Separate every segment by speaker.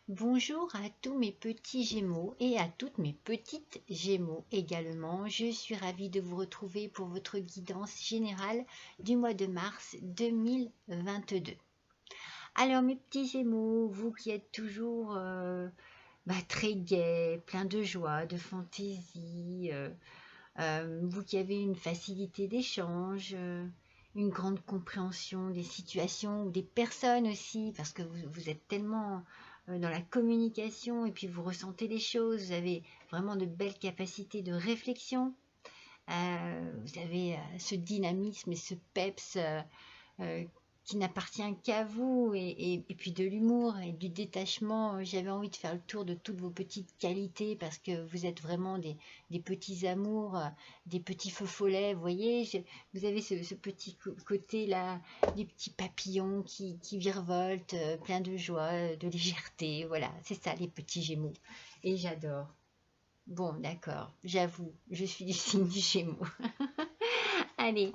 Speaker 1: Bonjour à tous mes petits Gémeaux et à toutes mes petites Gémeaux également. Je suis ravie de vous retrouver pour votre guidance générale du mois de mars 2022. Alors mes petits Gémeaux, vous qui êtes toujours très gais, plein de joie, de fantaisie, vous qui avez une facilité d'échange, une grande compréhension des situations ou des personnes aussi, parce que vous êtes tellement dans la communication et puis vous ressentez les choses, vous avez vraiment de belles capacités de réflexion, vous avez ce dynamisme et ce peps euh, qui n'appartient qu'à vous et puis de l'humour et du détachement. J'avais envie de faire le tour de toutes vos petites qualités parce que vous êtes vraiment des petits amours, des petits feux follets, vous voyez, vous avez ce petit côté là, des petits papillons qui virevoltent, plein de joie, de légèreté, voilà, c'est ça les petits Gémeaux et j'adore. Bon, d'accord, j'avoue, je suis du signe du Gémeaux. Allez,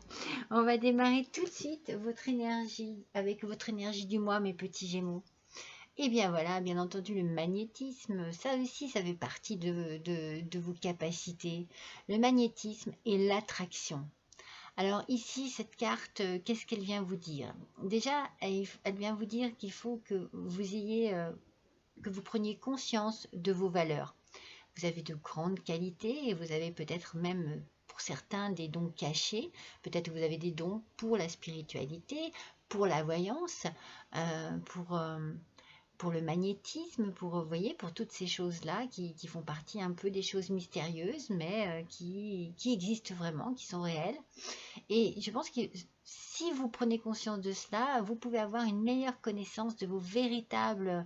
Speaker 1: on va démarrer tout de suite votre énergie, avec votre énergie du mois, mes petits Gémeaux. Et bien voilà, bien entendu, le magnétisme, ça aussi, ça fait partie de vos capacités. Le magnétisme et l'attraction. Alors ici, cette carte, qu'est-ce qu'elle vient vous dire? Déjà, elle vient vous dire qu'il faut que vous ayez, que vous preniez conscience de vos valeurs. Vous avez de grandes qualités et vous avez peut-être même pour certains des dons cachés. Peut-être que vous avez des dons pour la spiritualité, pour la voyance, euh, pour, euh, pour le magnétisme, pour, vous voyez, pour toutes ces choses-là qui font partie un peu des choses mystérieuses, mais qui existent vraiment, qui sont réelles. Et je pense que si vous prenez conscience de cela, vous pouvez avoir une meilleure connaissance de vos véritables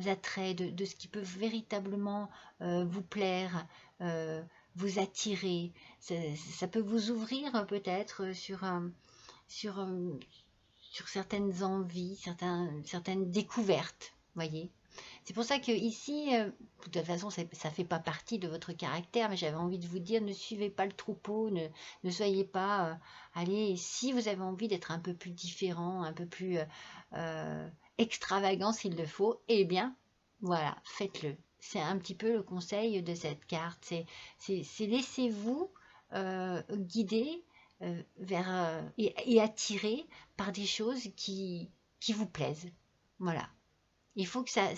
Speaker 1: attraits, de ce qui peut véritablement vous plaire, euh, vous attirer. Ça peut vous ouvrir peut-être sur, sur certaines envies, certaines découvertes, voyez. C'est pour ça que ici, de toute façon, ça ne fait pas partie de votre caractère, mais j'avais envie de vous dire, ne suivez pas le troupeau, ne soyez pas, allez, si vous avez envie d'être un peu plus différent, un peu plus extravagant s'il le faut, eh bien, voilà, faites-le. C'est un petit peu le conseil de cette carte, c'est laissez-vous guider vers, et attirer par des choses qui vous plaisent. Voilà. Il faut que ça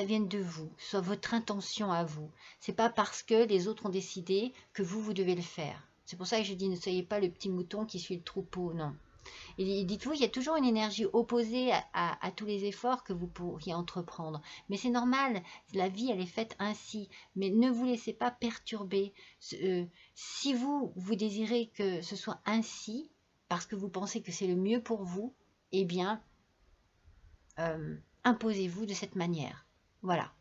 Speaker 1: vienne de vous, soit votre intention à vous. C'est pas parce que les autres ont décidé que vous devez le faire. C'est pour ça que je dis ne soyez pas le petit mouton qui suit le troupeau, non. Et dites-vous, il y a toujours une énergie opposée à tous les efforts que vous pourriez entreprendre. Mais c'est normal, la vie, elle est faite ainsi. Mais ne vous laissez pas perturber. Si vous désirez que ce soit ainsi, parce que vous pensez que c'est le mieux pour vous, eh bien, imposez-vous de cette manière. Voilà.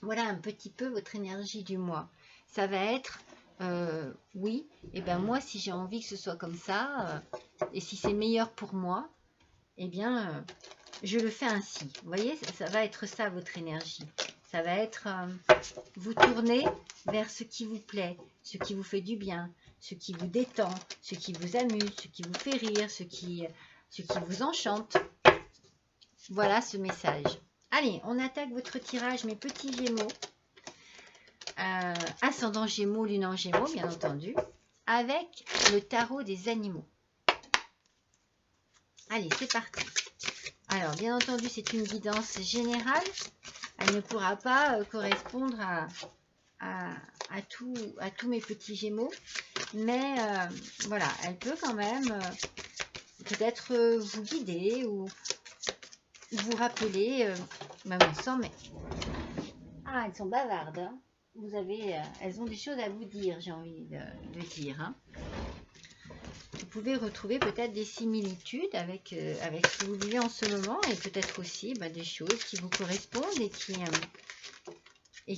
Speaker 1: Voilà un petit peu votre énergie du mois. Ça va être, oui, et ben moi, si j'ai envie que ce soit comme ça, et si c'est meilleur pour moi, eh bien, je le fais ainsi. Vous voyez, ça va être ça, votre énergie. Ça va être, vous tourner vers ce qui vous plaît, ce qui vous fait du bien, ce qui vous détend, ce qui vous amuse, ce qui vous fait rire, ce qui vous enchante. Voilà ce message. Allez, on attaque votre tirage, mes petits Gémeaux. Ascendant Gémeaux, lune en Gémeaux, bien entendu, avec le tarot des animaux. Allez, c'est parti. Alors, bien entendu, c'est une guidance générale. Elle ne pourra pas correspondre à tous mes petits Gémeaux. Mais voilà, elle peut quand même peut-être vous guider ou vous rappeler, même sans, mais... Ah, elles sont bavardes, hein. Vous avez, elles ont des choses à vous dire, j'ai envie de dire. Hein. Vous pouvez retrouver peut-être des similitudes avec ce que vous vivez en ce moment et peut-être aussi des choses qui vous correspondent et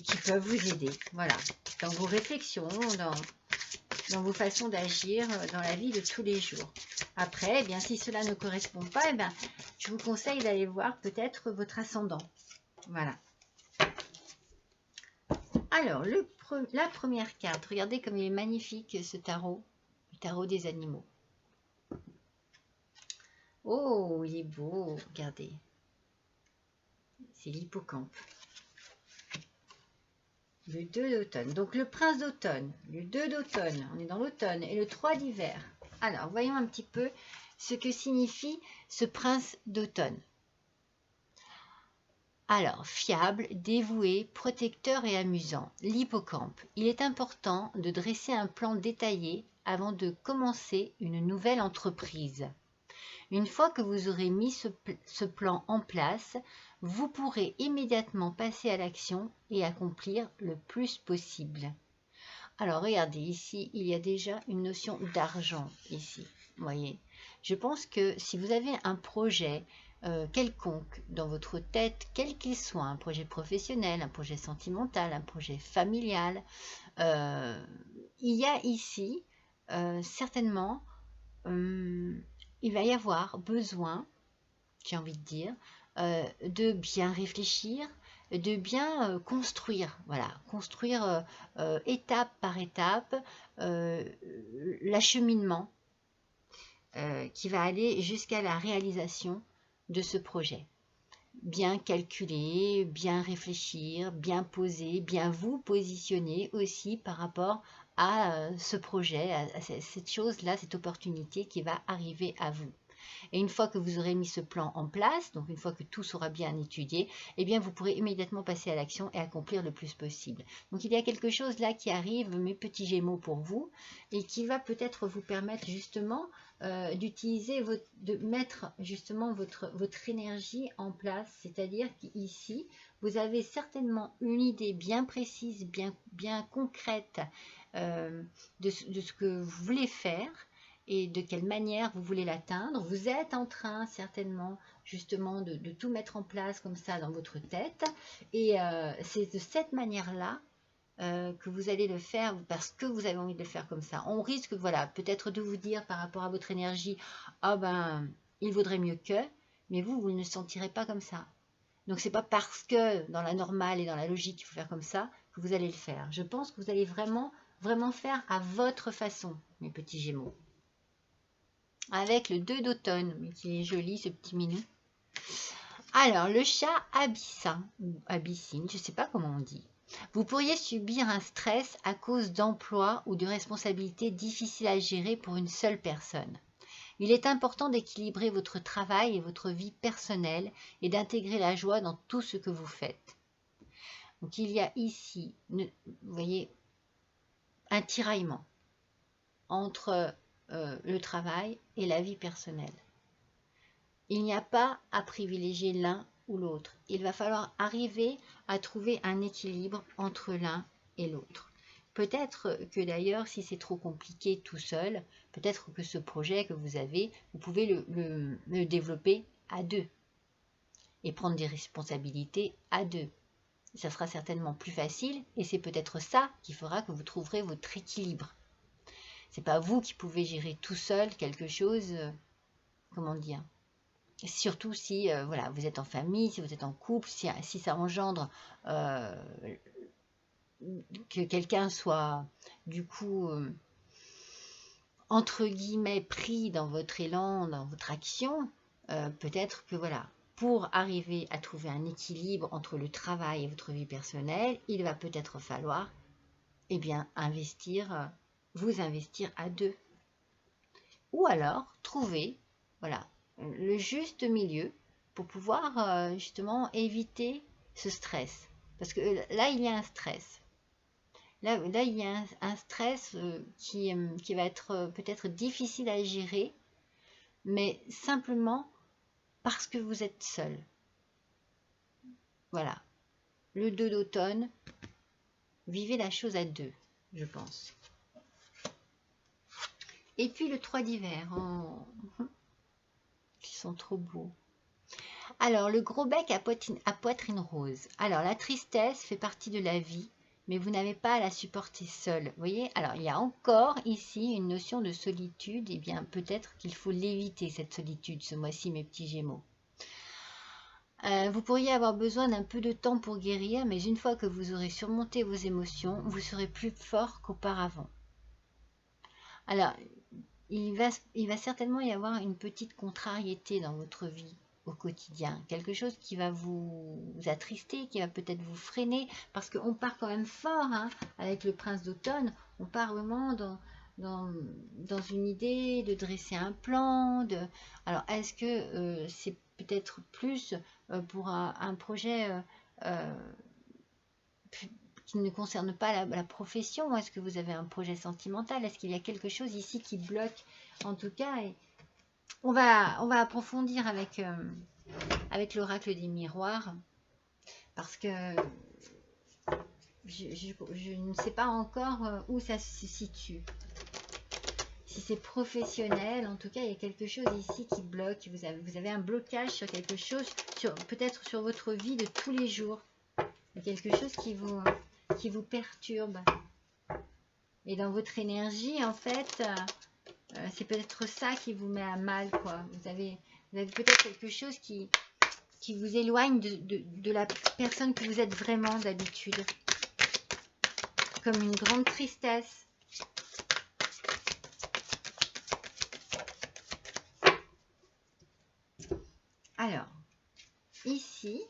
Speaker 1: qui peuvent vous aider. Voilà, dans vos réflexions, dans vos façons d'agir dans la vie de tous les jours. Après, eh bien, si cela ne correspond pas, eh bien, je vous conseille d'aller voir peut-être votre ascendant. Voilà. Alors, la première carte, regardez comme il est magnifique ce tarot, le tarot des animaux. Oh, il est beau, regardez. c'est l'hippocampe. Le 2 d'automne. Donc le prince d'automne, le 2 d'automne, on est dans l'automne, et le 3 d'hiver. Alors, voyons un petit peu ce que signifie ce prince d'automne. Alors, fiable, dévoué, protecteur et amusant, l'hippocampe. Il est important de dresser un plan détaillé avant de commencer une nouvelle entreprise. Une fois que vous aurez mis ce plan en place, vous pourrez immédiatement passer à l'action et accomplir le plus possible. Alors, regardez, ici, il y a déjà une notion d'argent, ici, vous voyez. Je pense que si vous avez un projet quelconque dans votre tête, quel qu'il soit, un projet professionnel, un projet sentimental, un projet familial, il y a ici certainement, il va y avoir besoin, j'ai envie de dire, de bien réfléchir, de bien construire, voilà, construire étape par étape l'acheminement qui va aller jusqu'à la réalisation de ce projet. Bien calculer, bien réfléchir, bien poser, bien vous positionner aussi par rapport à ce projet, à cette chose-là, cette opportunité qui va arriver à vous. Et une fois que vous aurez mis ce plan en place, donc une fois que tout sera bien étudié, eh bien vous pourrez immédiatement passer à l'action et accomplir le plus possible. Donc il y a quelque chose là qui arrive, mes petits Gémeaux, pour vous, et qui va peut-être vous permettre justement d'utiliser, de mettre justement votre énergie en place. C'est-à-dire qu'ici, vous avez certainement une idée bien précise, bien concrète de ce que vous voulez faire et de quelle manière vous voulez l'atteindre. Vous êtes en train certainement justement de tout mettre en place comme ça dans votre tête, et c'est de cette manière-là que vous allez le faire parce que vous avez envie de le faire comme ça. On risque, voilà, peut-être de vous dire par rapport à votre énergie, ah ben, il vaudrait mieux que, mais vous ne le sentirez pas comme ça. Donc c'est pas parce que dans la normale et dans la logique il faut faire comme ça que vous allez le faire. Je pense que vous allez vraiment faire à votre façon, mes petits Gémeaux. Avec le 2 d'automne, mais qui est joli ce petit minou. Alors, le chat abyssin, ou abyssine, je ne sais pas comment on dit. Vous pourriez subir un stress à cause d'emplois ou de responsabilités difficiles à gérer pour une seule personne. Il est important d'équilibrer votre travail et votre vie personnelle et d'intégrer la joie dans tout ce que vous faites. Donc, il y a ici, vous voyez, un tiraillement entre le travail et la vie personnelle. Il n'y a pas à privilégier l'un ou l'autre. Il va falloir arriver à trouver un équilibre entre l'un et l'autre. Peut-être que d'ailleurs, si c'est trop compliqué tout seul, peut-être que ce projet que vous avez, vous pouvez le développer à deux et prendre des responsabilités à deux. Ça sera certainement plus facile et c'est peut-être ça qui fera que vous trouverez votre équilibre. C'est pas vous qui pouvez gérer tout seul quelque chose, comment dire, surtout si voilà, vous êtes en famille, si vous êtes en couple, si ça engendre que quelqu'un soit du coup entre guillemets pris dans votre élan, dans votre action, peut-être que voilà, pour arriver à trouver un équilibre entre le travail et votre vie personnelle, il va peut-être falloir bien vous investir à deux. Ou alors trouver voilà, le juste milieu pour pouvoir justement éviter ce stress. Parce que là, il y a un stress. Là il y a un stress qui va être peut-être difficile à gérer, mais simplement parce que vous êtes seul. Voilà. Le 2 d'automne, vivez la chose à deux, je pense. Et puis le 3 d'hiver, qui sont trop beaux. Alors, le gros bec à poitrine rose. Alors, la tristesse fait partie de la vie, mais vous n'avez pas à la supporter seul. Vous voyez? Alors, il y a encore ici une notion de solitude. Eh bien, peut-être qu'il faut l'éviter, cette solitude, ce mois-ci, mes petits Gémeaux. Vous pourriez avoir besoin d'un peu de temps pour guérir, mais une fois que vous aurez surmonté vos émotions, vous serez plus fort qu'auparavant. Alors, il va certainement y avoir une petite contrariété dans votre vie. au quotidien, quelque chose qui va vous attrister, qui va peut-être vous freiner, parce qu'on part quand même fort hein, avec le prince d'automne, on part vraiment dans une idée de dresser un plan. Alors, est-ce que c'est peut-être plus pour un projet qui ne concerne pas la profession? Est-ce que vous avez un projet sentimental? Est-ce qu'il y a quelque chose ici qui bloque? En tout cas, on va approfondir avec l'oracle des miroirs, parce que je ne sais pas encore où ça se situe. Si c'est professionnel, en tout cas, il y a quelque chose ici qui bloque. Vous avez un blocage sur quelque chose, peut-être sur votre vie de tous les jours. Il y a quelque chose qui vous perturbe. Et dans votre énergie, en fait, c'est peut-être ça qui vous met à mal, quoi. Vous avez peut-être quelque chose qui vous éloigne de la personne que vous êtes vraiment d'habitude. Comme une grande tristesse. Alors, ici,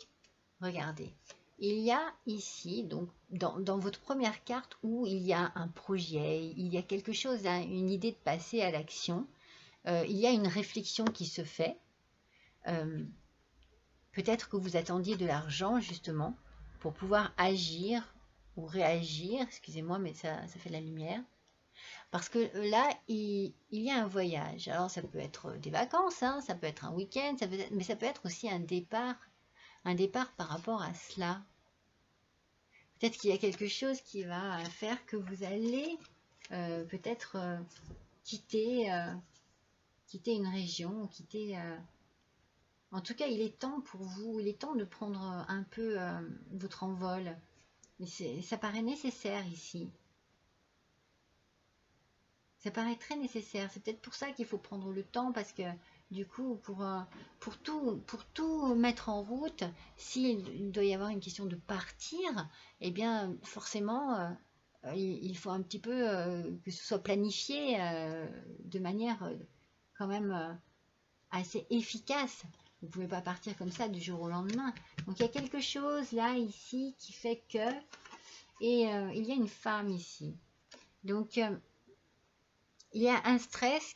Speaker 1: regardez, il y a ici, donc dans votre première carte, où il y a un projet, il y a quelque chose, hein, une idée de passer à l'action, il y a une réflexion qui se fait. Peut-être que vous attendiez de l'argent, justement, pour pouvoir agir ou réagir, excusez-moi, mais ça fait de la lumière. Parce que là, il y a un voyage. Alors, ça peut être des vacances, hein, ça peut être un week-end, mais ça peut être aussi un départ par rapport à cela. Peut-être qu'il y a quelque chose qui va faire que vous allez peut-être quitter une région, quitter... En tout cas, il est temps pour vous, il est temps de prendre un peu votre envol. Mais ça paraît nécessaire ici. Ça paraît très nécessaire. C'est peut-être pour ça qu'il faut prendre le temps, parce que du coup, pour tout mettre en route, s'il doit y avoir une question de partir, eh bien, forcément, il faut un petit peu que ce soit planifié de manière quand même assez efficace. Vous ne pouvez pas partir comme ça du jour au lendemain. Donc, il y a quelque chose là, ici, qui fait que... Et il y a une femme ici. Donc... il y a un stress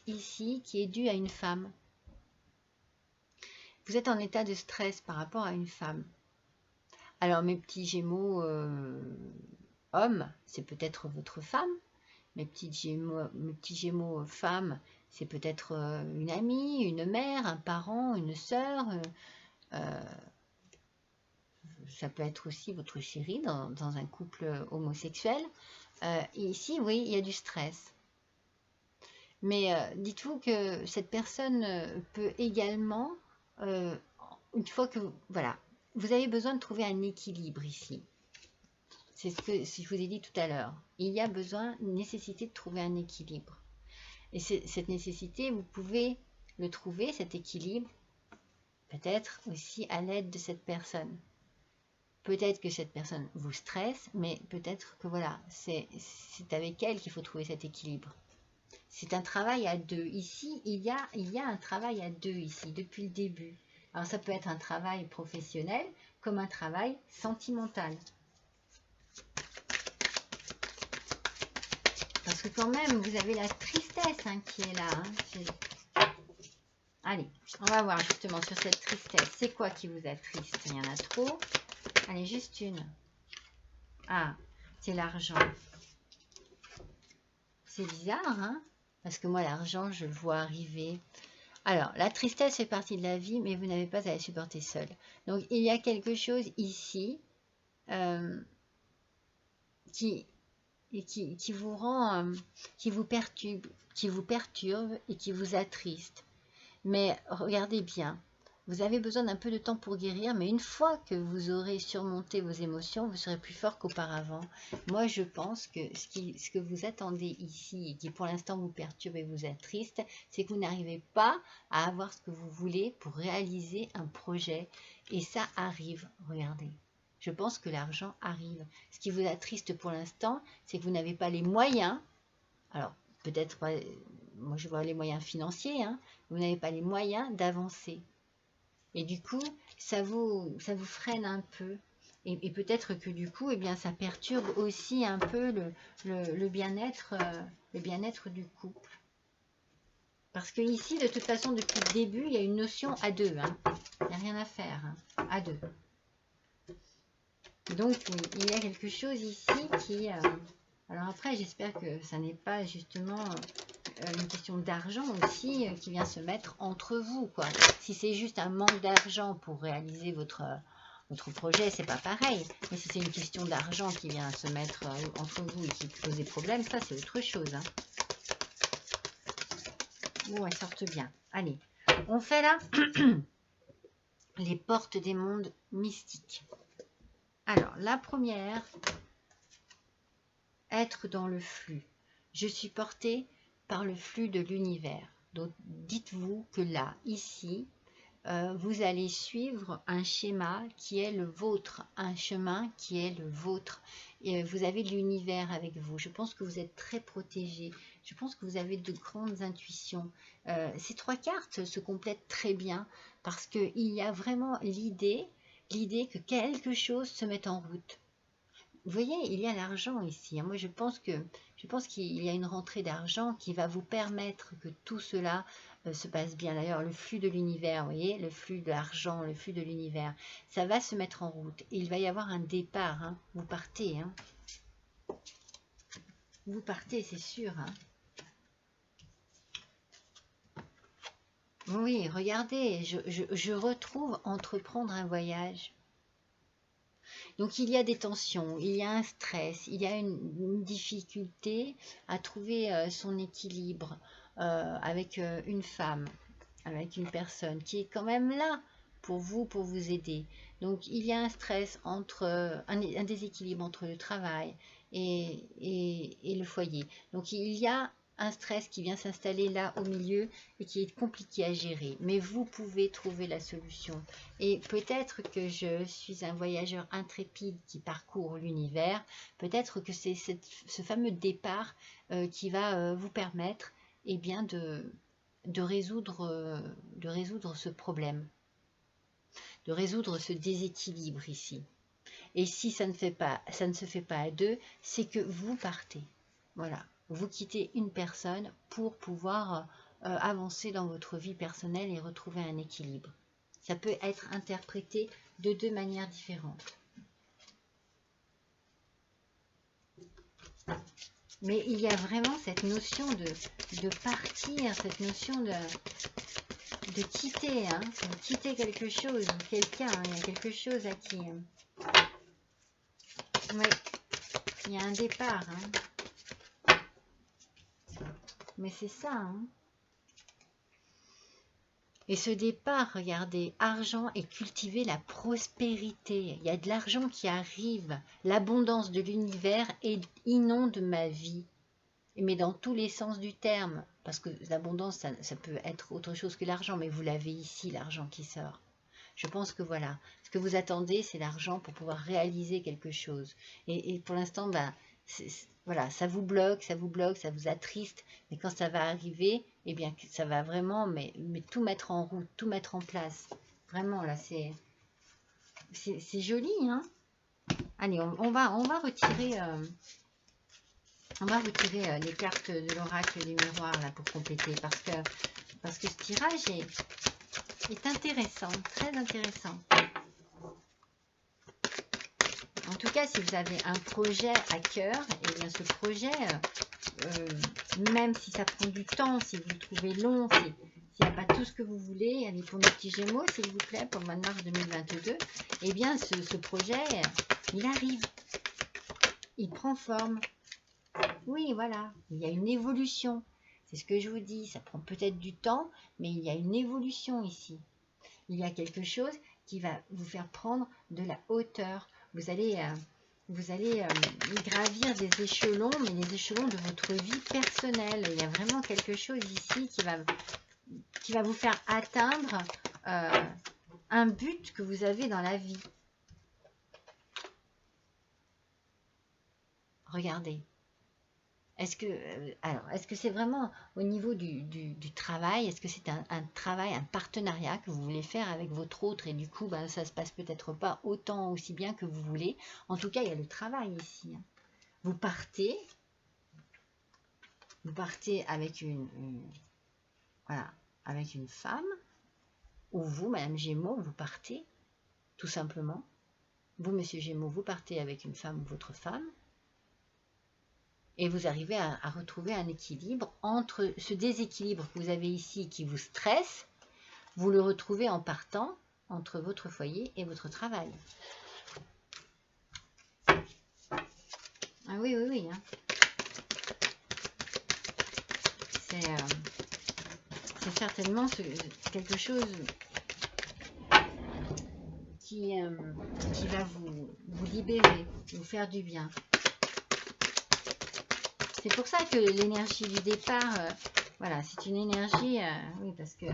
Speaker 1: ici qui est dû à une femme. Vous êtes en état de stress par rapport à une femme. Alors mes petits gémeaux hommes, c'est peut-être votre femme. Mes petits gémeaux femmes, c'est peut-être une amie, une mère, un parent, une sœur. Ça peut être aussi votre chéri dans un couple homosexuel. Et ici, oui, il y a du stress. Mais dites-vous que cette personne peut également, une fois que, voilà, vous avez besoin de trouver un équilibre ici. C'est ce que je vous ai dit tout à l'heure. Il y a besoin, une nécessité de trouver un équilibre. Et cette nécessité, vous pouvez le trouver, cet équilibre, peut-être aussi à l'aide de cette personne. Peut-être que cette personne vous stresse, mais peut-être que voilà, c'est avec elle qu'il faut trouver cet équilibre. C'est un travail à deux. Ici, il y a un travail à deux ici, depuis le début. Alors, ça peut être un travail professionnel comme un travail sentimental. Parce que quand même, vous avez la tristesse hein, qui est là. Hein. Allez, on va voir justement sur cette tristesse. C'est quoi qui vous attriste? Il y en a trop. Allez, juste une. Ah, c'est l'argent. C'est bizarre, hein? Parce que moi, l'argent, je le vois arriver. Alors, la tristesse fait partie de la vie, mais vous n'avez pas à la supporter seul. Donc, il y a quelque chose ici qui vous rend, qui vous perturbe et qui vous attriste. Mais regardez bien, vous avez besoin d'un peu de temps pour guérir, mais une fois que vous aurez surmonté vos émotions, vous serez plus fort qu'auparavant. Moi, je pense que ce que vous attendez ici et qui pour l'instant vous perturbe et vous attriste, c'est que vous n'arrivez pas à avoir ce que vous voulez pour réaliser un projet. Et ça arrive, regardez. Je pense que l'argent arrive. Ce qui vous attriste pour l'instant, c'est que vous n'avez pas les moyens. Alors, peut-être pas moi je vois les moyens financiers, hein, vous n'avez pas les moyens d'avancer. Et du coup, ça vous freine un peu. Et peut-être que du coup, eh bien, ça perturbe aussi un peu le bien-être du couple. Parce que ici, de toute façon, depuis le début, il y a une notion à deux. Hein. Il n'y a rien à faire. Hein, à deux. Donc, il y a quelque chose ici qui... alors après, j'espère que ça n'est pas justement une question d'argent aussi qui vient se mettre entre vous, quoi. Si c'est juste un manque d'argent pour réaliser votre projet, c'est pas pareil. Mais si c'est une question d'argent qui vient se mettre entre vous et qui pose des problèmes, ça c'est autre chose. Hein. Bon, elles sortent bien. Allez, on fait là les portes des mondes mystiques. Alors, la première, être dans le flux. Je suis portée par le flux de l'univers. Donc, dites-vous que là, ici, vous allez suivre un schéma qui est le vôtre, un chemin qui est le vôtre. Et vous avez l'univers avec vous. Je pense que vous êtes très protégé. Je pense que vous avez de grandes intuitions. Ces trois cartes se complètent très bien parce qu'il y a vraiment l'idée que quelque chose se mette en route. Vous voyez, il y a l'argent ici. Moi, je pense qu'il y a une rentrée d'argent qui va vous permettre que tout cela se passe bien. D'ailleurs, le flux de l'univers, vous voyez, le flux de l'argent, le flux de l'univers, ça va se mettre en route. Et il va y avoir un départ. Hein. Vous partez. Hein. Vous partez, c'est sûr. Hein. Oui, regardez, je retrouve entreprendre un voyage. Donc il y a des tensions, il y a un stress, il y a une difficulté à trouver son équilibre avec une femme, avec une personne qui est quand même là pour vous aider. Donc il y a un stress un déséquilibre entre le travail et le foyer. Donc il y a un stress qui vient s'installer là au milieu et qui est compliqué à gérer. Mais vous pouvez trouver la solution. Et peut-être que je suis un voyageur intrépide qui parcourt l'univers. Peut-être que c'est ce fameux départ qui va vous permettre eh bien, de résoudre ce problème, de résoudre ce déséquilibre ici. Et si ça ne se fait pas à deux, c'est que vous partez. Voilà, vous quittez une personne pour pouvoir avancer dans votre vie personnelle et retrouver un équilibre. Ça peut être interprété de deux manières différentes. Mais il y a vraiment cette notion de partir, cette notion de quitter, hein, de quitter quelque chose, quelqu'un, hein, il y a quelque chose à qui... oui, il y a un départ, hein. Mais c'est ça, hein. Et ce départ, regardez, argent et cultiver la prospérité. Il y a de l'argent qui arrive, l'abondance de l'univers inonde ma vie. Mais dans tous les sens du terme, parce que l'abondance, ça peut être autre chose que l'argent, mais vous l'avez ici, l'argent qui sort. Je pense que voilà, ce que vous attendez, c'est l'argent pour pouvoir réaliser quelque chose. Et pour l'instant, ben, voilà, ça vous bloque, ça vous attriste, mais quand ça va arriver, eh bien, ça va vraiment mais tout mettre en route, tout mettre en place. Vraiment, là, c'est joli, hein. Allez, on va retirer... on va retirer les cartes de l'oracle du miroir là pour compléter parce que ce tirage est intéressant, très intéressant. En tout cas, si vous avez un projet à cœur, et bien ce projet, même si ça prend du temps, si vous le trouvez long, s'il n'y a pas tout ce que vous voulez, allez pour nos petits Gémeaux, s'il vous plaît, pour le mois de mars 2022, eh bien ce projet, il arrive, il prend forme. Oui, voilà, il y a une évolution. C'est ce que je vous dis, ça prend peut-être du temps, mais il y a une évolution ici. Il y a quelque chose qui va vous faire prendre de la hauteur. Vous allez gravir des échelons, mais les échelons de votre vie personnelle. Il y a vraiment quelque chose ici qui va vous faire atteindre un but que vous avez dans la vie. Regardez. Est-ce que, alors, est-ce que c'est vraiment au niveau du travail? Est-ce que c'est un travail, un partenariat que vous voulez faire avec votre autre et du coup, ben, ça se passe peut-être pas autant aussi bien que vous voulez. En tout cas, il y a le travail ici. Hein. Vous partez avec voilà, avec une femme, ou vous, Madame Gémeaux, vous partez, tout simplement. Vous, Monsieur Gémeaux, vous partez avec une femme ou votre femme, et vous arrivez à retrouver un équilibre entre ce déséquilibre que vous avez ici qui vous stresse, vous le retrouvez en partant entre votre foyer et votre travail. Ah oui, oui, oui. Hein. C'est certainement quelque chose qui va vous libérer, vous faire du bien. C'est pour ça que l'énergie du départ, voilà, c'est une énergie, oui, parce que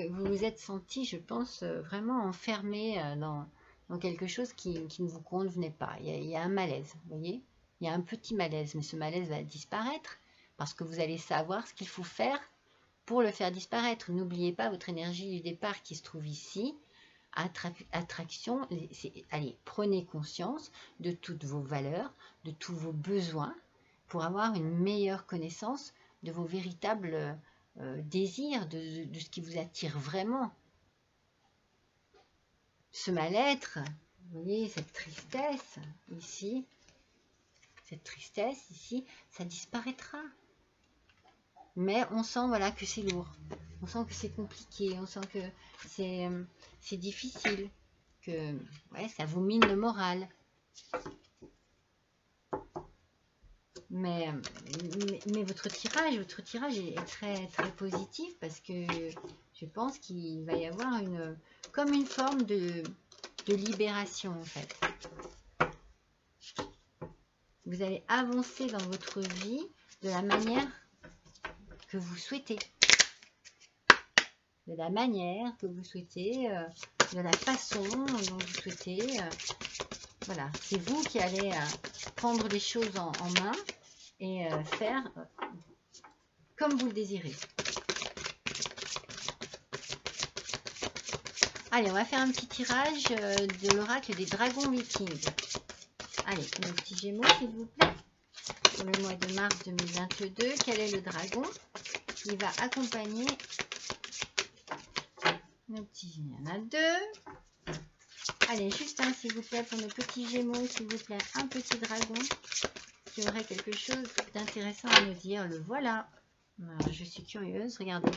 Speaker 1: vous vous êtes senti, je pense, vraiment enfermé dans quelque chose qui ne vous convenait pas. Il y a un malaise, vous voyez? Il y a un petit malaise, mais ce malaise va disparaître parce que vous allez savoir ce qu'il faut faire pour le faire disparaître. N'oubliez pas votre énergie du départ qui se trouve ici. Attraction, allez, prenez conscience de toutes vos valeurs, de tous vos besoins pour avoir une meilleure connaissance de vos véritables désirs, de ce qui vous attire vraiment. Ce mal-être, vous voyez, cette tristesse ici, ça disparaîtra. Mais on sent voilà, que c'est lourd, on sent que c'est compliqué, on sent que c'est difficile, que ouais, ça vous mine le moral. Mais votre tirage est très, très positif parce que je pense qu'il va y avoir comme une forme de libération en fait. Vous allez avancer dans votre vie de la manière que vous souhaitez. De la manière que vous souhaitez, de la façon dont vous souhaitez. Voilà, c'est vous qui allez prendre les choses en main et faire comme vous le désirez. Allez, on va faire un petit tirage de l'oracle des dragons vikings. Allez, nos petits gémeaux, s'il vous plaît. Pour le mois de mars 2022, quel est le dragon qui va accompagner nos petits gémeaux? Il y en a deux. Allez, juste un, s'il vous plaît, pour nos petits gémeaux, s'il vous plaît, un petit dragon qui aurait quelque chose d'intéressant à nous dire. Le voilà. Alors, je suis curieuse, regardez.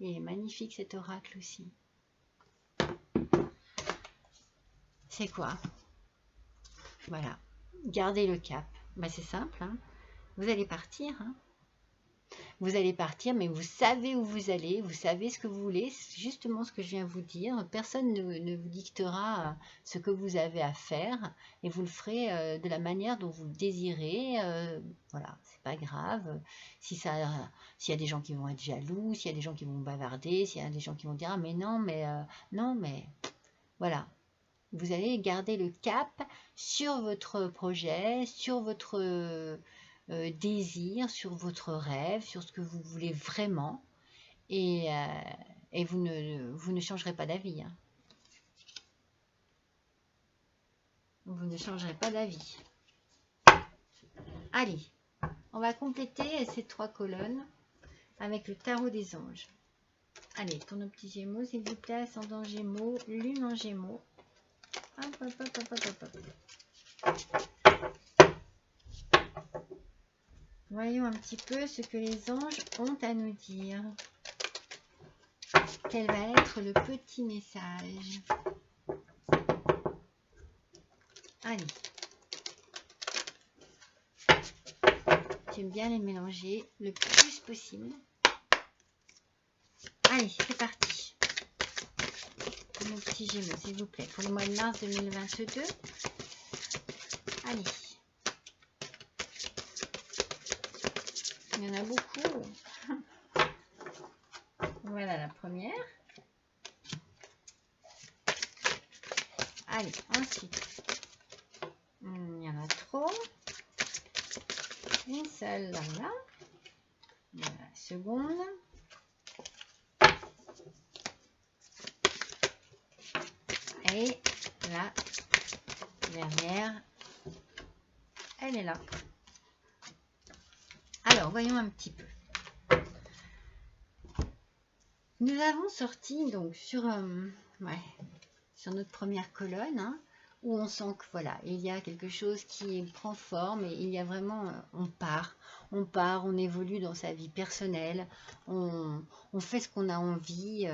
Speaker 1: Il est magnifique cet oracle aussi. C'est quoi? Voilà. Gardez le cap. Ben, c'est simple. Hein. Vous allez partir. Hein. Vous allez partir, mais vous savez où vous allez. Vous savez ce que vous voulez. C'est justement ce que je viens de vous dire. Personne ne vous dictera ce que vous avez à faire. Et vous le ferez de la manière dont vous le désirez. Voilà, c'est pas grave. S'il y a des gens qui vont être jaloux, s'il y a des gens qui vont bavarder, s'il y a des gens qui vont dire « Ah, mais non, mais... non, mais... » Voilà. Vous allez garder le cap sur votre projet, sur votre désir, sur votre rêve, sur ce que vous voulez vraiment. Et vous ne changerez pas d'avis. Hein. Vous ne changerez pas d'avis. Allez, on va compléter ces 3 colonnes avec le tarot des anges. Allez, pour nos petits gémeaux, s'il vous plaît, ascendant gémeaux, lune en gémeaux. Hop, hop, hop, hop, hop, hop. Voyons un petit peu ce que les anges ont à nous dire. Quel va être le petit message? Allez. J'aime bien les mélanger le plus possible. Allez, c'est parti. Pour nos petits gémeaux, s'il vous plaît. Pour le mois de mars 2022. Allez. Il y en a beaucoup. Voilà la première. Allez, ensuite. Il y en a trop. Et celle-là, la seconde. Et la dernière, elle est là. Alors, voyons un petit peu. Nous avons sorti donc sur notre première colonne, hein, où on sent que voilà, il y a quelque chose qui prend forme et il y a vraiment, on part, on évolue dans sa vie personnelle, on fait ce qu'on a envie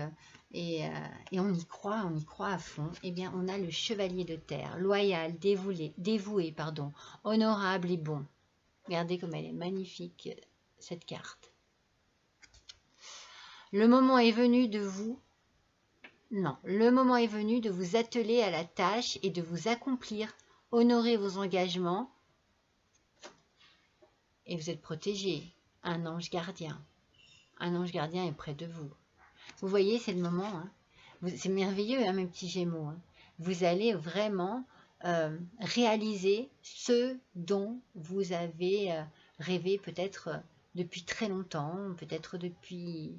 Speaker 1: et on y croit à fond. Eh bien, on a le chevalier de terre, loyal, dévoué, pardon, honorable et bon. Regardez comme elle est magnifique, cette carte. Le moment est venu de vous atteler à la tâche et de vous accomplir. Honorez vos engagements et vous êtes protégé. Un ange gardien. Un ange gardien est près de vous. Vous voyez, c'est le moment. Hein. C'est merveilleux, hein, mes petits Gémeaux. Hein. Vous allez vraiment réaliser ce dont vous avez rêvé peut-être depuis très longtemps, peut-être depuis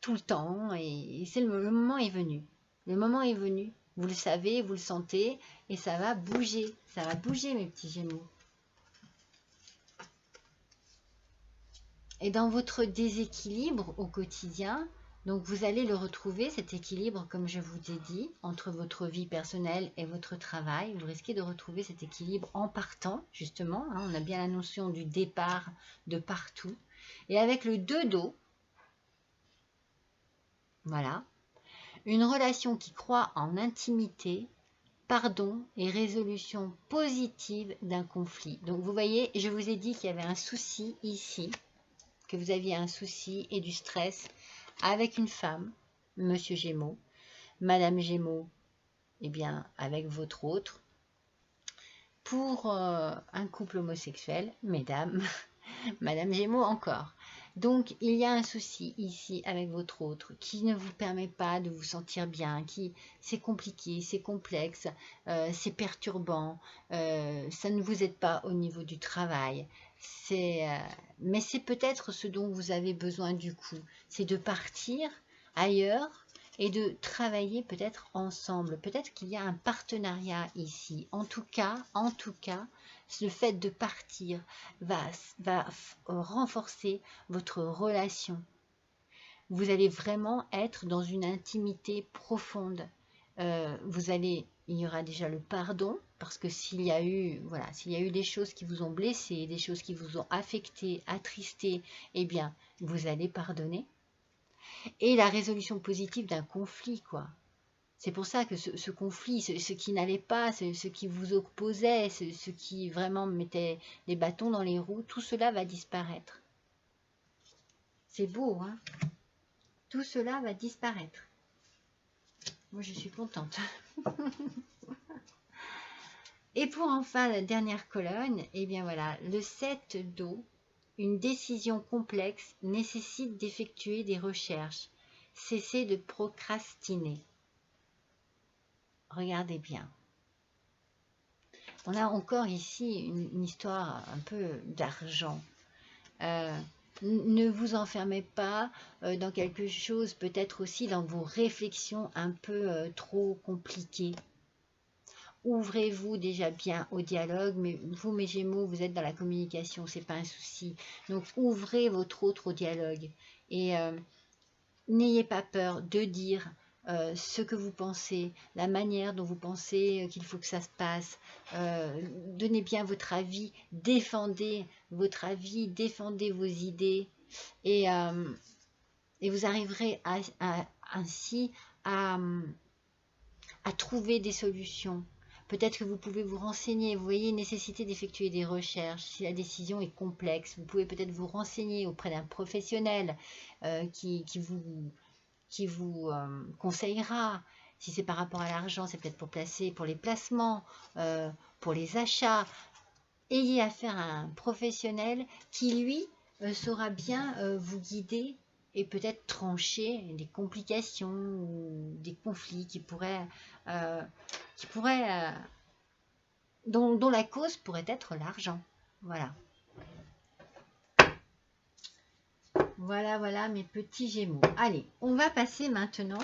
Speaker 1: tout le temps, et c'est le moment est venu. Le moment est venu. Vous le savez, vous le sentez, et ça va bouger. Ça va bouger, mes petits Gémeaux. Et dans votre déséquilibre au quotidien, donc vous allez le retrouver, cet équilibre, comme je vous ai dit, entre votre vie personnelle et votre travail. Vous risquez de retrouver cet équilibre en partant, justement. Hein, on a bien la notion du départ de partout. Et avec le 2 d'eau, voilà, une relation qui croit en intimité, pardon et résolution positive d'un conflit. Donc vous voyez, je vous ai dit qu'il y avait un souci ici, que vous aviez un souci et du stress avec une femme, Monsieur Gémeaux, Madame Gémeaux, eh bien avec votre autre. Pour un couple homosexuel, Mesdames, Madame Gémeaux encore. Donc, il y a un souci ici avec votre autre qui ne vous permet pas de vous sentir bien, c'est compliqué, c'est complexe, c'est perturbant, ça ne vous aide pas au niveau du travail. Mais c'est peut-être ce dont vous avez besoin du coup, c'est de partir ailleurs et de travailler peut-être ensemble. Peut-être qu'il y a un partenariat ici. En tout cas, le fait de partir va renforcer votre relation. Vous allez vraiment être dans une intimité profonde. Il y aura déjà le pardon, parce que s'il y a eu des choses qui vous ont blessé, des choses qui vous ont affecté, attristé, eh bien, vous allez pardonner. Et la résolution positive d'un conflit, quoi. C'est pour ça que ce conflit, ce qui n'allait pas, ce qui vous opposait, ce qui vraiment mettait des bâtons dans les roues, tout cela va disparaître. C'est beau, hein? Tout cela va disparaître. Moi, je suis contente. Et pour enfin la dernière colonne, eh bien voilà, le 7 d'eau, une décision complexe nécessite d'effectuer des recherches. Cessez de procrastiner. Regardez bien. On a encore ici une histoire un peu d'argent. Ne vous enfermez pas dans quelque chose, peut-être aussi dans vos réflexions un peu trop compliquées. Ouvrez-vous déjà bien au dialogue, mais vous, mes Gémeaux, vous êtes dans la communication, c'est pas un souci. Donc, ouvrez votre autre au dialogue et n'ayez pas peur de dire ce que vous pensez, la manière dont vous pensez qu'il faut que ça se passe. Donnez bien votre avis, défendez votre avis, défendez vos idées et vous arriverez ainsi à trouver des solutions. Peut-être que vous pouvez vous renseigner, vous voyez, nécessité d'effectuer des recherches. Si la décision est complexe, vous pouvez peut-être vous renseigner auprès d'un professionnel qui vous conseillera. Si c'est par rapport à l'argent, c'est peut-être pour les placements, pour les achats. Ayez affaire à un professionnel qui, lui, saura bien vous guider et peut-être trancher des complications ou des conflits dont la cause pourrait être l'argent. Voilà. Voilà, voilà mes petits Gémeaux. Allez, on va passer maintenant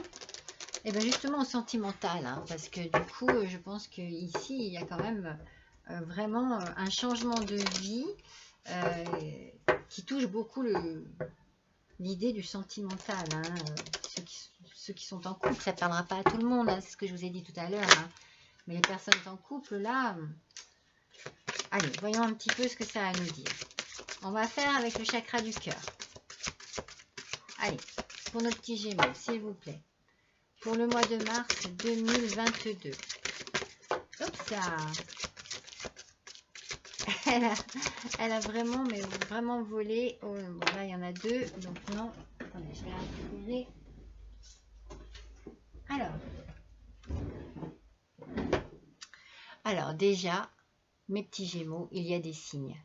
Speaker 1: justement au sentimental, hein, parce que du coup, je pense qu'ici, il y a quand même vraiment un changement de vie qui touche beaucoup l'idée du sentimental. Hein, ceux qui sont en couple, ça ne parlera pas à tout le monde, hein, c'est ce que je vous ai dit tout à l'heure. Hein, mais les personnes en couple, là, allez, voyons un petit peu ce que ça a à nous dire. On va faire avec le chakra du cœur. Allez, pour nos petits Gémeaux, s'il vous plaît. Pour le mois de mars 2022. Hop ça. Elle a vraiment, mais vraiment volé. Oh, bon, là, il y en a deux. Donc non. Attendez, je vais récupérer. Alors déjà, mes petits Gémeaux, il y a des signes.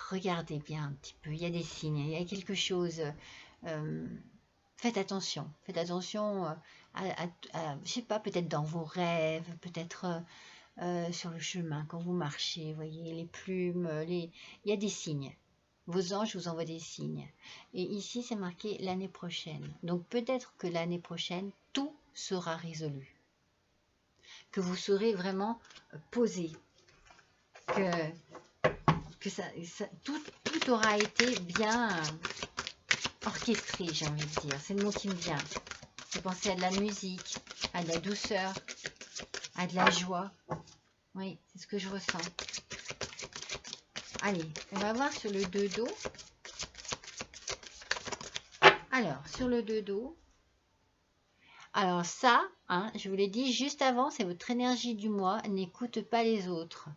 Speaker 1: Regardez bien un petit peu. Il y a des signes. Il y a quelque chose. Faites attention. Faites attention je sais pas, peut-être dans vos rêves, peut-être sur le chemin, quand vous marchez, voyez, les plumes, il y a des signes. Vos anges vous envoient des signes. Et ici, c'est marqué l'année prochaine. Donc peut-être que l'année prochaine, tout sera résolu. Que vous serez vraiment posé. Que tout aura été bien orchestré, j'ai envie de dire. C'est le mot qui me vient. Vous pensez à de la musique, à de la douceur, à de la joie. Oui, c'est ce que je ressens. Allez, on va voir sur le 2 d'eau. Alors, sur le 2 d'eau. Alors ça, hein, je vous l'ai dit juste avant, c'est votre énergie du mois. N'écoute pas les autres.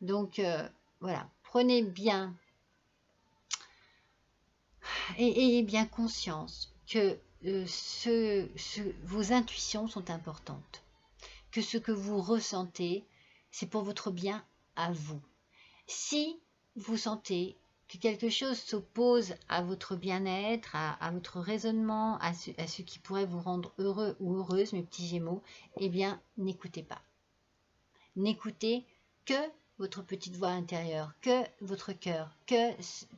Speaker 1: Donc, voilà, prenez bien et ayez bien conscience que vos intuitions sont importantes. Que ce que vous ressentez, c'est pour votre bien à vous. Si vous sentez que quelque chose s'oppose à votre bien-être, à votre raisonnement, à ce qui pourrait vous rendre heureux ou heureuse, mes petits Gémeaux, eh bien, n'écoutez pas. N'écoutez que votre petite voix intérieure, que votre cœur,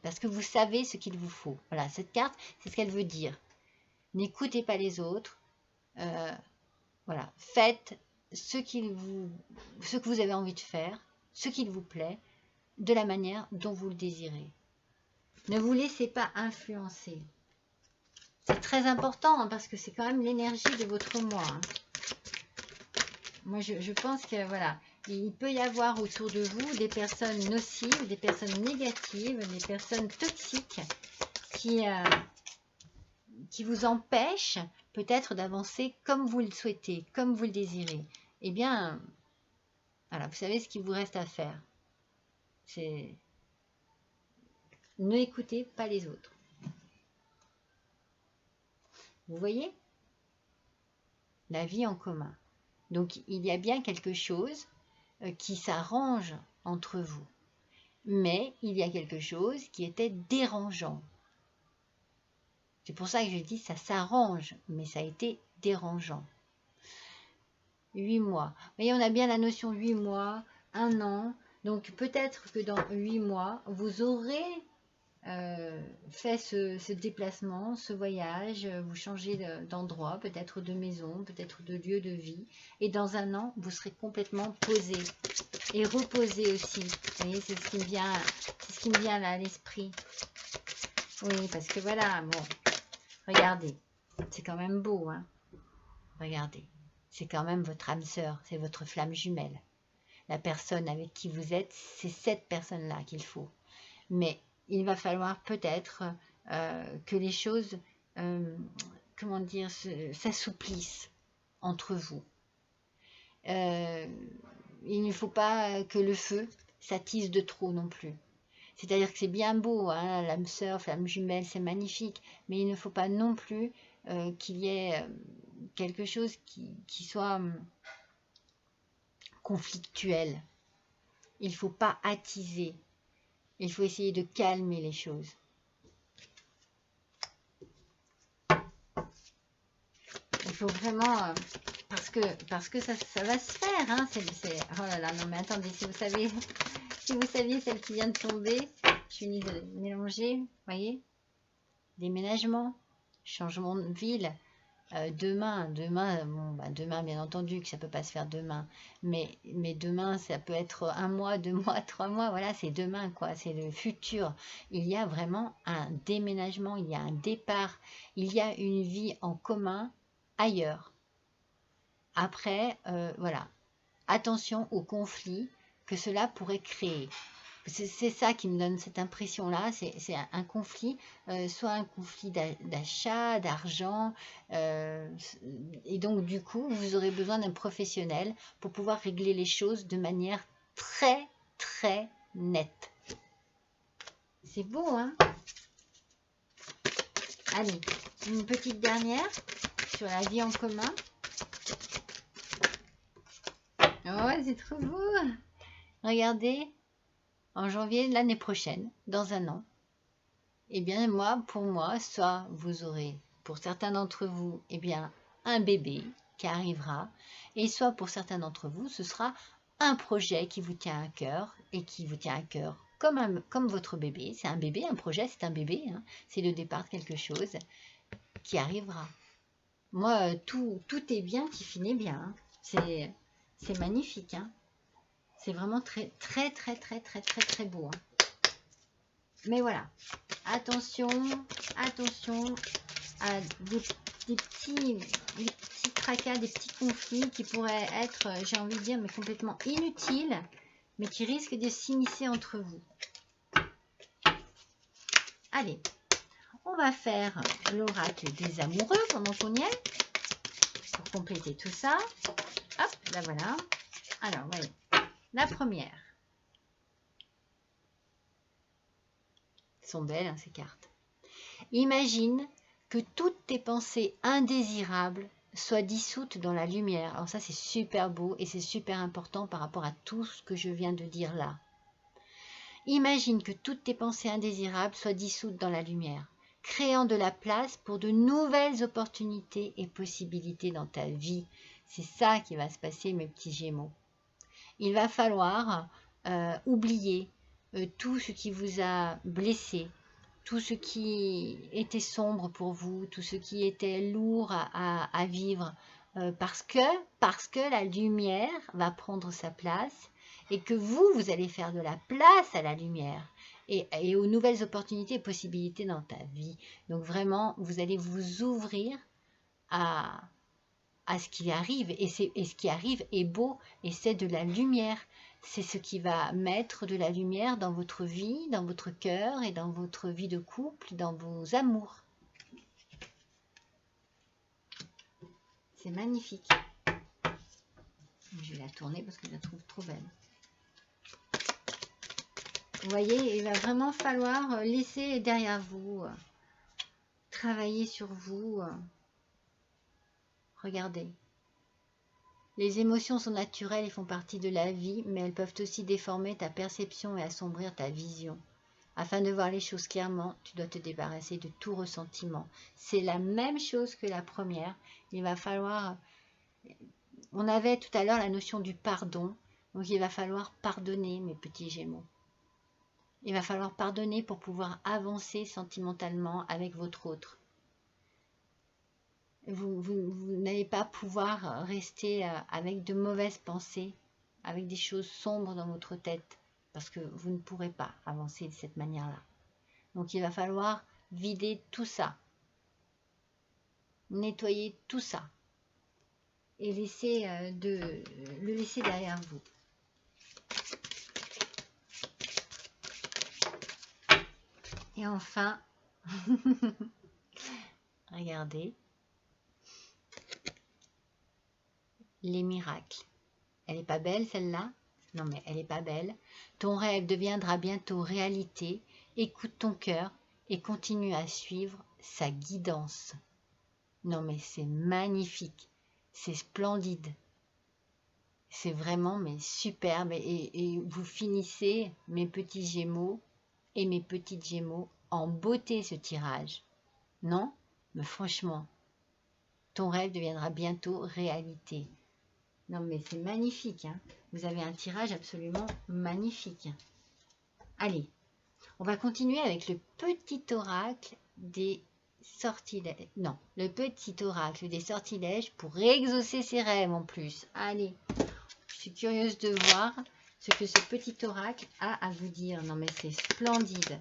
Speaker 1: parce que vous savez ce qu'il vous faut. Voilà, cette carte, c'est ce qu'elle veut dire. N'écoutez pas les autres. Voilà, faites ce que vous avez envie de faire, ce qu'il vous plaît, de la manière dont vous le désirez. Ne vous laissez pas influencer. C'est très important hein, parce que c'est quand même l'énergie de votre moi. Hein. Moi, je pense que voilà, il peut y avoir autour de vous des personnes nocives, des personnes négatives, des personnes toxiques qui vous empêchent peut-être d'avancer comme vous le souhaitez, comme vous le désirez. Eh bien, voilà, vous savez ce qu'il vous reste à faire. C'est ne écoutez pas les autres. Vous voyez? La vie en commun. Donc, il y a bien quelque chose qui s'arrange entre vous. Mais il y a quelque chose qui était dérangeant. C'est pour ça que je dis ça s'arrange, mais ça a été dérangeant. 8 mois. Vous voyez, on a bien la notion 8 mois, 1 an. Donc, peut-être que dans 8 mois, vous aurez fait ce déplacement, ce voyage, vous changez d'endroit, peut-être de maison, peut-être de lieu de vie. Et dans 1 an, vous serez complètement posé et reposé aussi. Vous voyez, c'est ce qui me vient là à l'esprit. Oui, parce que voilà, bon, regardez, c'est quand même beau, hein. Regardez, c'est quand même votre âme sœur, c'est votre flamme jumelle. La personne avec qui vous êtes, c'est cette personne-là qu'il faut. Mais il va falloir peut-être que les choses, comment dire, s'assouplissent entre vous. Il ne faut pas que le feu s'attise de trop non plus. C'est-à-dire que c'est bien beau, hein, l'âme sœur, flamme jumelle, c'est magnifique, mais il ne faut pas non plus qu'il y ait quelque chose qui soit conflictuel. Il ne faut pas attiser. Il faut essayer de calmer les choses. Il faut vraiment... parce que ça va se faire. Hein, oh là là, non mais attendez, si vous saviez celle qui vient de tomber, opportunités mélangées, vous voyez, déménagement, changement de ville. Demain, bon, demain, bien entendu que ça peut pas se faire demain, mais demain, ça peut être 1 mois, 2 mois, 3 mois, voilà, c'est demain, quoi, c'est le futur. Il y a vraiment un déménagement, il y a un départ, il y a une vie en commun ailleurs. Après, voilà, attention aux conflits que cela pourrait créer. C'est ça qui me donne cette impression-là, c'est un conflit, soit un conflit d'achat, d'argent, et donc du coup, vous aurez besoin d'un professionnel pour pouvoir régler les choses de manière très, très nette. C'est beau, hein? Allez, une petite dernière sur la vie en commun. Oh, c'est trop beau! Regardez. En janvier de l'année prochaine, dans 1 an, eh bien pour moi, soit vous aurez, pour certains d'entre vous, eh bien un bébé qui arrivera, et soit pour certains d'entre vous, ce sera un projet qui vous tient à cœur, et qui vous tient à cœur comme votre bébé. C'est un bébé, un projet, c'est un bébé, hein, c'est le départ de quelque chose qui arrivera. Moi, tout est bien qui finit bien, hein. C'est magnifique, hein. C'est vraiment très, très, très, très, très, très, très beau. Hein. Mais voilà, attention à des petits tracas, des petits conflits qui pourraient être, j'ai envie de dire, mais complètement inutiles, mais qui risquent de s'immiscer entre vous. Allez, on va faire l'oracle des amoureux pendant qu'on y est, pour compléter tout ça. Hop, là voilà. Alors, voyez, la première. Elles sont belles, hein, ces cartes. Imagine que toutes tes pensées indésirables soient dissoutes dans la lumière. Alors ça, c'est super beau et c'est super important par rapport à tout ce que je viens de dire là. Imagine que toutes tes pensées indésirables soient dissoutes dans la lumière, créant de la place pour de nouvelles opportunités et possibilités dans ta vie. C'est ça qui va se passer, mes petits Gémeaux. Il va falloir oublier tout ce qui vous a blessé, tout ce qui était sombre pour vous, tout ce qui était lourd à vivre, parce que la lumière va prendre sa place et que vous allez faire de la place à la lumière et aux nouvelles opportunités et possibilités dans ta vie. Donc vraiment, vous allez vous ouvrir à ce qui arrive, et ce qui arrive est beau, et c'est de la lumière. C'est ce qui va mettre de la lumière dans votre vie, dans votre cœur et dans votre vie de couple, dans vos amours. C'est magnifique. Je vais la tourner parce que je la trouve trop belle. Vous voyez, il va vraiment falloir laisser derrière vous, travailler sur vous. Regardez. Les émotions sont naturelles et font partie de la vie, mais elles peuvent aussi déformer ta perception et assombrir ta vision. Afin de voir les choses clairement, tu dois te débarrasser de tout ressentiment. C'est la même chose que la première. Il va falloir... On avait tout à l'heure la notion du pardon. Donc il va falloir pardonner, mes petits Gémeaux. Il va falloir pardonner pour pouvoir avancer sentimentalement avec votre autre. Vous n'allez pas pouvoir rester avec de mauvaises pensées, avec des choses sombres dans votre tête, parce que vous ne pourrez pas avancer de cette manière-là. Donc il va falloir vider tout ça, nettoyer tout ça, et le laisser derrière vous. Et enfin, regardez, les miracles. Elle n'est pas belle celle-là? Non mais elle n'est pas belle. Ton rêve deviendra bientôt réalité. Écoute ton cœur et continue à suivre sa guidance. Non mais c'est magnifique. C'est splendide. C'est vraiment mais superbe. Et vous finissez, mes petits Gémeaux et mes petites Gémeaux, en beauté ce tirage. Non? Mais franchement, ton rêve deviendra bientôt réalité. Non mais c'est magnifique, hein. Vous avez un tirage absolument magnifique. Allez, On va continuer avec le petit oracle des sortilèges. Non, le petit oracle des sortilèges pour exaucer ses rêves en plus. Allez, je suis curieuse de voir ce que ce petit oracle a à vous dire. Non mais c'est splendide.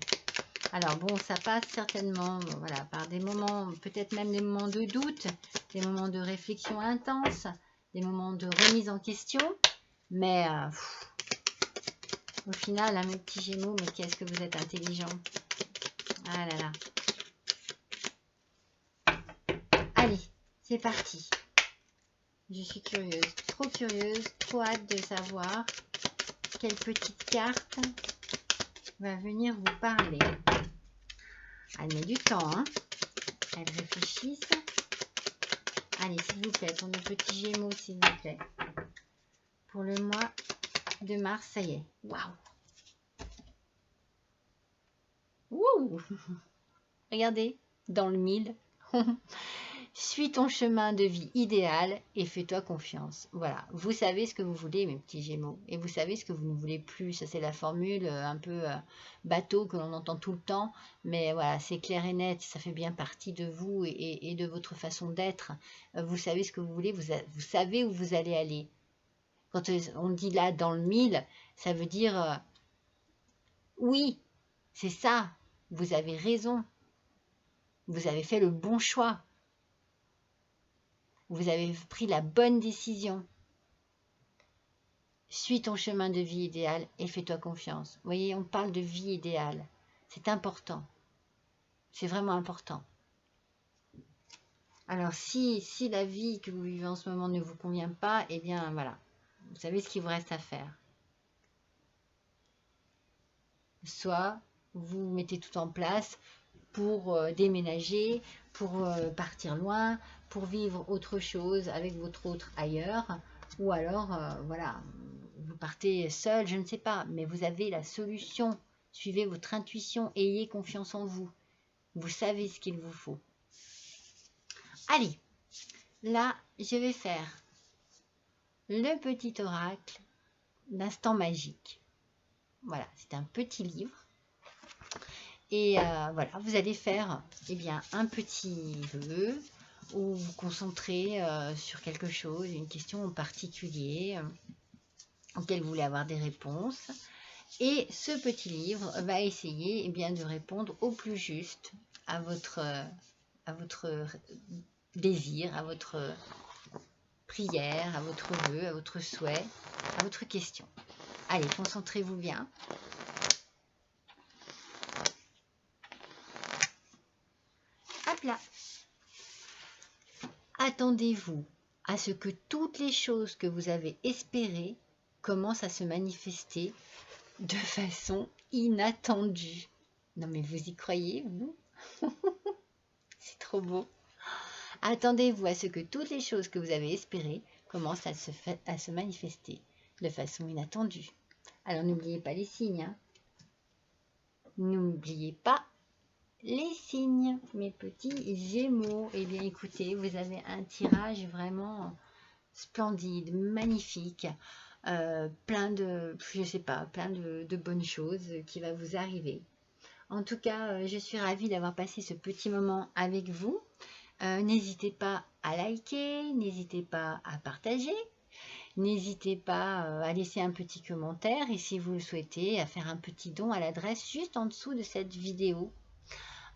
Speaker 1: Alors bon, ça passe certainement voilà, par des moments, peut-être même des moments de doute, des moments de réflexion intense, des moments de remise en question. Mais au final, hein, mes petits Gémeaux, mais qu'est-ce que vous êtes intelligents. Ah là là. Allez, c'est parti. Je suis curieuse, trop hâte de savoir quelle petite carte va venir vous parler. Elle met du temps, hein. Elle réfléchisse. Allez, s'il vous plaît, pour nos petits Gémeaux, s'il vous plaît. Pour le mois de mars, ça y est. Waouh! Wouh! Regardez, dans le mille. Suis ton chemin de vie idéal et fais-toi confiance. Voilà, vous savez ce que vous voulez, mes petits Gémeaux. Et vous savez ce que vous ne voulez plus. Ça, c'est la formule un peu bateau que l'on entend tout le temps. Mais voilà, c'est clair et net. Ça fait bien partie de vous et de votre façon d'être. Vous savez ce que vous voulez. Vous savez où vous allez aller. Quand on dit là, dans le mille, ça veut dire oui, c'est ça. Vous avez raison. Vous avez fait le bon choix. Vous avez pris la bonne décision. Suis ton chemin de vie idéal et fais-toi confiance. Vous voyez, on parle de vie idéale. C'est important. C'est vraiment important. Alors, si la vie que vous vivez en ce moment ne vous convient pas, eh bien, voilà. Vous savez ce qu'il vous reste à faire. Soit vous mettez tout en place pour déménager, pour partir loin, pour vivre autre chose avec votre autre ailleurs, ou alors, voilà, vous partez seul, je ne sais pas, mais vous avez la solution. Suivez votre intuition, ayez confiance en vous. Vous savez ce qu'il vous faut. Allez, là, je vais faire le petit oracle d'instant magique. Voilà, c'est un petit livre. Et voilà, vous allez faire un petit vœu ou vous concentrer sur quelque chose, une question en particulier auquel vous voulez avoir des réponses. Et ce petit livre va essayer de répondre au plus juste à votre désir, à votre prière, à votre vœu, à votre souhait, à votre question. Allez, concentrez-vous bien. Hop là. Attendez-vous à ce que toutes les choses que vous avez espérées commencent à se manifester de façon inattendue. Non mais vous y croyez, vous? C'est trop beau. Attendez-vous à ce que toutes les choses que vous avez espérées commencent à se manifester de façon inattendue. Alors n'oubliez pas les signes. Hein. N'oubliez pas les signes, mes petits Gémeaux. Eh bien écoutez, vous avez un tirage vraiment splendide, magnifique. Plein de, je sais pas, plein de bonnes choses qui va vous arriver. En tout cas, je suis ravie d'avoir passé ce petit moment avec vous. N'hésitez pas à liker, n'hésitez pas à partager, n'hésitez pas à laisser un petit commentaire et si vous le souhaitez, à faire un petit don à l'adresse juste en dessous de cette vidéo.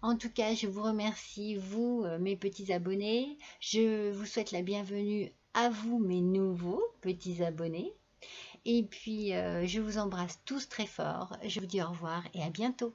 Speaker 1: En tout cas, je vous remercie, vous, mes petits abonnés. Je vous souhaite la bienvenue à vous, mes nouveaux petits abonnés. Et puis, je vous embrasse tous très fort. Je vous dis au revoir et à bientôt.